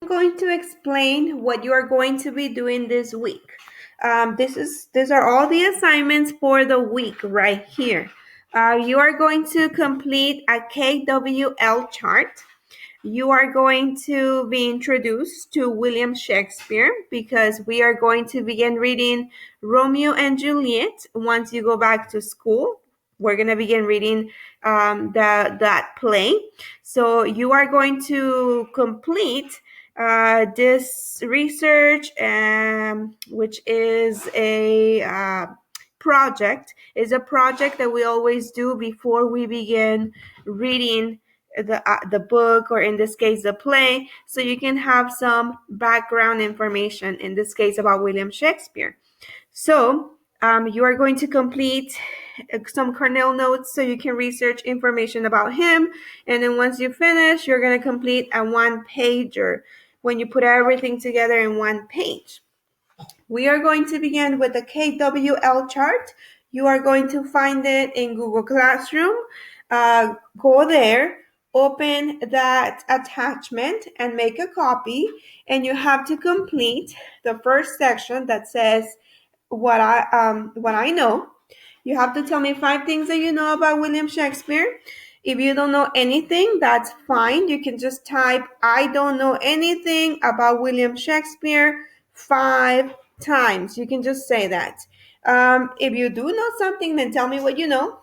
going to explain what you are going to be doing this week. These are all the assignments for the week right here. You are going to complete a KWL chart. You are going to be introduced to William Shakespeare because we are going to begin reading Romeo and Juliet once you go back to school. We're going to begin reading that play. So you are going to complete this research, which is a project. Is a project that we always do before we begin reading the book, or in this case the play, so you can have some background information, in this case about William Shakespeare. So you are going to complete some Cornell notes so you can research information about him, and then once you finish, you're going to complete a one-pager when you put everything together in one page. We are going to begin with the KWL chart. You are going to find it in Google Classroom. Go there, open that attachment and make a copy, and you have to complete the first section that says what I know. You have to tell me 5 things that you know about William Shakespeare. If you don't know anything, that's fine. You can just type, I don't know anything about William Shakespeare 5 times. You can just say that. If you do know something, then tell me what you know.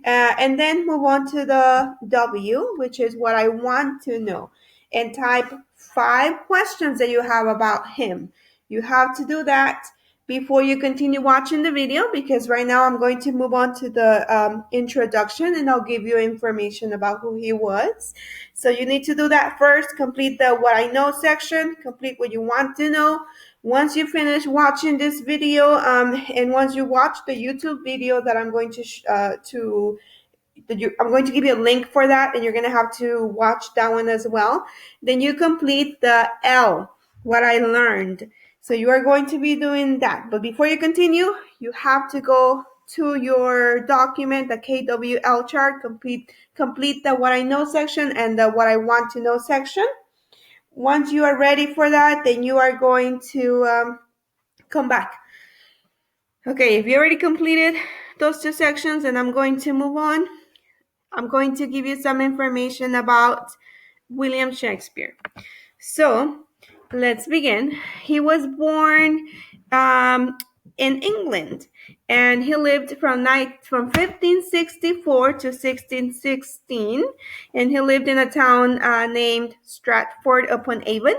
And then move on to the W, which is what I want to know. And type 5 questions that you have about him. You have to do that before you continue watching the video, because right now I'm going to move on to the introduction, and I'll give you information about who he was. So you need to do that first. Complete the what I know section, complete what you want to know. Once you finish watching this video, and once you watch the YouTube video that I'm going I'm going to give you a link for that, and you're going to have to watch that one as well. Then you complete the L, what I learned. So you are going to be doing that. But before you continue, you have to go to your document, the KWL chart, complete the what I know section and the what I want to know section. Once you are ready for that, then you are going to come back. Okay, if you already completed those 2 sections, and I'm going to move on. I'm going to give you some information about William Shakespeare. So let's begin. He was born in England, and he lived from 1564 to 1616, and he lived in a town named Stratford-upon-Avon.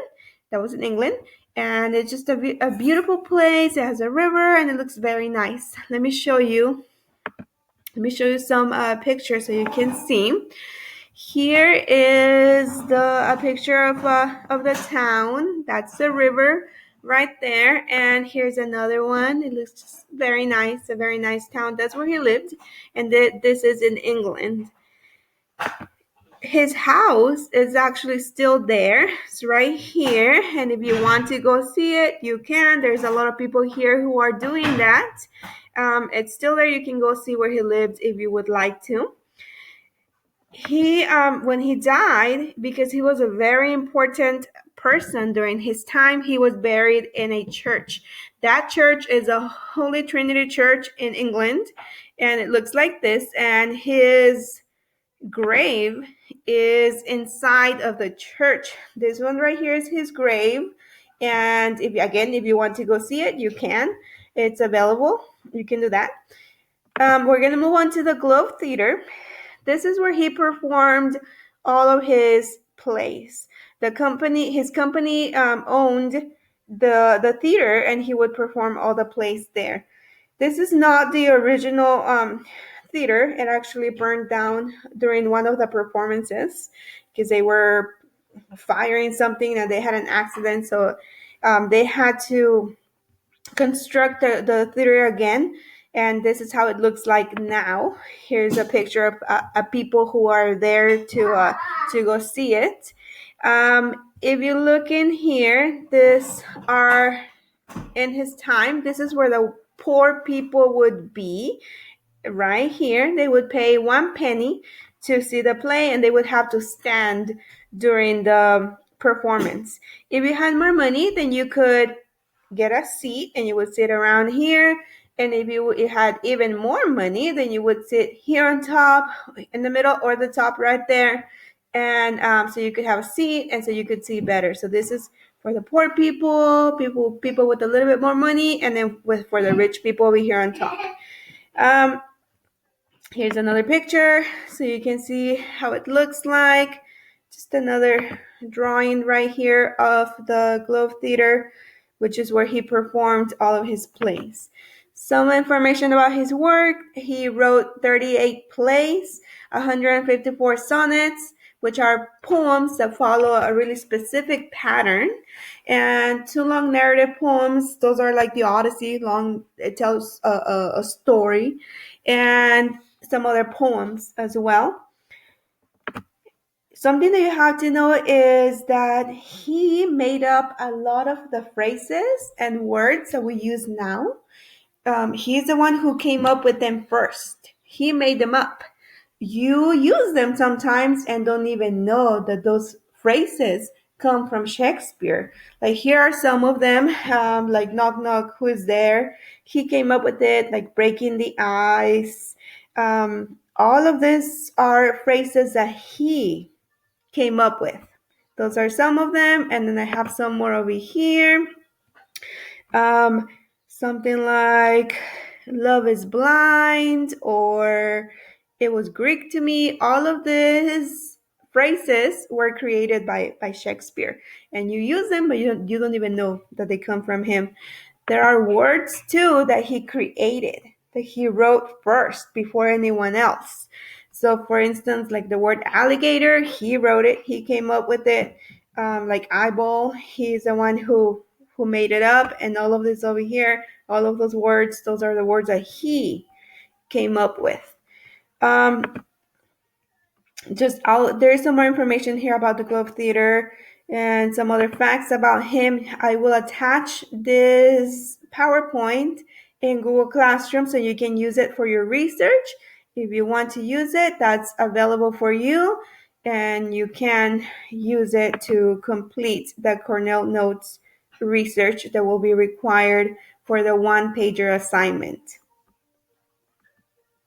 That was in England, and it's just a beautiful place. It has a river, and it looks very nice. Let me show you some pictures so you can see. Here is a picture of the town. That's the river right there. And here's another one. It looks just very nice, a very nice town. That's where he lived. And this is in England. His house is actually still there. It's right here. And if you want to go see it, you can. There's a lot of people here who are doing that. It's still there. You can go see where he lived if you would like to. He when he died, because he was a very important person during his time, he was buried in a church. That church is a Holy Trinity Church in England, and it looks like this, and his grave is inside of the church. This one right here is his grave, and if you want to go see it, you can. It's available. You can do that. We're going to move on to the Globe Theater. This is where he performed all of his plays. His company owned the theater, and he would perform all the plays there. This is not the original theater. It actually burned down during one of the performances because they were firing something and they had an accident. So they had to construct the theater again. And this is how it looks like now. Here's a picture of people who are there to go see it. If you look in here, this are in his time. This is where the poor people would be. Right here, they would pay 1 penny to see the play, and they would have to stand during the performance. If you had more money, then you could get a seat and you would sit around here. And if you had even more money, then you would sit here on top, in the middle, or the top right there. And so you could have a seat, and so you could see better. So this is for the poor people with a little bit more money, and then for the rich people over here on top. Um, Here's another picture so you can see how it looks like. Just another drawing right here of the Globe Theater, which is where he performed all of his plays. Some information about his work: he wrote 38 plays, 154 sonnets, which are poems that follow a really specific pattern, and two long narrative poems. Those are like the Odyssey, long, it tells a story, and some other poems as well. Something that you have to know is that he made up a lot of the phrases and words that we use now. He's the one who came up with them first. He made them up. You use them sometimes and don't even know that those phrases come from Shakespeare. Like here are some of them, like knock knock, who is there? He came up with it, like breaking the ice. All of these are phrases that he came up with. Those are some of them, and then I have some more over here. Um, Something like love is blind, or it was Greek to me. All of these phrases were created by Shakespeare, and you use them, but you don't even know that they come from him. There are words too that he created, that he wrote first before anyone else. So for instance, like the word alligator, he wrote it, he came up with it. Like eyeball, he's the one who made it up. And all of this over here, all of those words, those are the words that he came up with. There is some more information here about the Globe Theater and some other facts about him. I will attach this PowerPoint in Google Classroom so you can use it for your research. If you want to use it, that's available for you, and you can use it to complete the Cornell Notes research that will be required for the one-pager assignment.